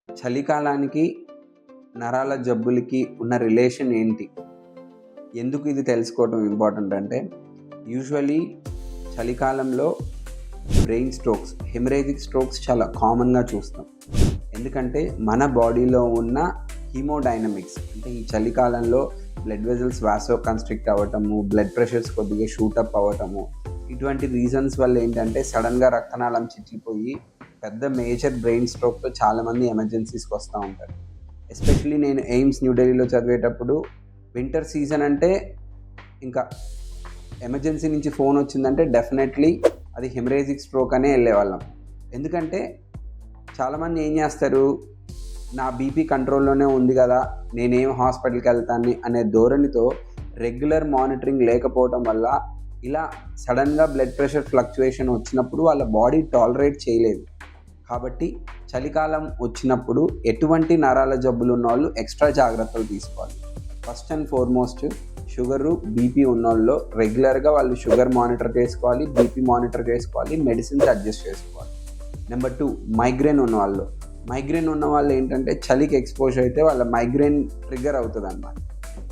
చలికాలానికి నరాల జబ్బులకి ఉన్న రిలేషన్ ఏంటి? ఎందుకు ఇది తెలుసుకోవడం ఇంపార్టెంట్ అంటే, యూజువలీ చలికాలంలో బ్రెయిన్ స్ట్రోక్స్, హెమరేజిక్ స్ట్రోక్స్ చాలా కామన్గా చూస్తాం. ఎందుకంటే మన బాడీలో ఉన్న హీమోడైనమిక్స్, అంటే ఈ చలికాలంలో బ్లడ్ వెజల్స్ వాసో కన్స్ట్రిక్ట్ అవ్వటము, బ్లడ్ ప్రెషర్స్ కొద్దిగా షూటప్ అవ్వటము, ఇటువంటి రీజన్స్ వల్ల ఏంటంటే సడన్గా రక్తనాళం చిట్లిపోయి పెద్ద మేజర్ బ్రెయిన్ స్ట్రోక్తో చాలామంది ఎమర్జెన్సీస్కి వస్తూ ఉంటారు. ఎస్పెషలీ నేను ఎయిమ్స్ న్యూఢిల్లీలో చదివేటప్పుడు వింటర్ సీజన్ అంటే ఇంకా ఎమర్జెన్సీ నుంచి ఫోన్ వచ్చిందంటే డెఫినెట్లీ అది హెమరేజిక్ స్ట్రోక్ అనే వెళ్ళేవాళ్ళం. ఎందుకంటే చాలామంది ఏం చేస్తారు, నా బీపీ కంట్రోల్లోనే ఉంది కదా, నేనేం హాస్పిటల్కి వెళ్తాను అనే ధోరణితో రెగ్యులర్ మానిటరింగ్ లేకపోవడం వల్ల ఇలా సడన్గా బ్లడ్ ప్రెషర్ ఫ్లక్చుయేషన్ వచ్చినప్పుడు వాళ్ళ బాడీ టాలరేట్ చేయలేదు. కాబట్టి చలికాలం వచ్చినప్పుడు ఎటువంటి నరాల జబ్బులు ఉన్న వాళ్ళు ఎక్స్ట్రా జాగ్రత్తలు తీసుకోవాలి. First and foremost sugar, BP ఉన్నోళ్ళు రెగ్యులర్గా వాళ్ళు షుగర్ మానిటర్ చేసుకోవాలి, బీపీ మానిటర్ చేసుకోవాలి, మెడిసిన్స్ అడ్జస్ట్ చేసుకోవాలి. నెంబర్ 2, మైగ్రేన్ ఉన్న వాళ్ళు ఏంటంటే చలికి ఎక్స్పోజ్ అయితే వాళ్ళ మైగ్రేన్ ట్రిగ్గర్ అవుతుంది అన్నమాట.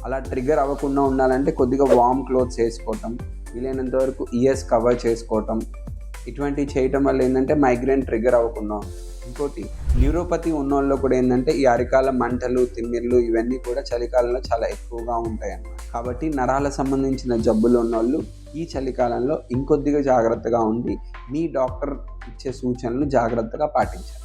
అలా ట్రిగ్గర్ అవ్వకుండా ఉండాలంటే కొద్దిగా వార్మ్ క్లోత్స్ వేసుకోవటం, వీలైనంత వరకు ఇయర్స్ కవర్ చేసుకోవటం, ఇటువంటివి చేయటం వల్ల ఏంటంటే మైగ్రేన్ ట్రిగ్గర్ అవ్వకుండా ఉంటుంది. ఇంకోటి న్యూరోపతి ఉన్నోళ్ళు కూడా ఏంటంటే ఈ అరికాల మంటలు, తిమ్మిర్లు ఇవన్నీ కూడా చలికాలంలో చాలా ఎక్కువగా ఉంటాయి అన్నమాట. కాబట్టి నరాల సంబంధించిన జబ్బులు ఉన్నోళ్ళు ఈ చలికాలంలో ఇంకొద్దిగా జాగ్రత్తగా ఉండి మీ డాక్టర్ ఇచ్చే సూచనలు జాగ్రత్తగా పాటించాలి.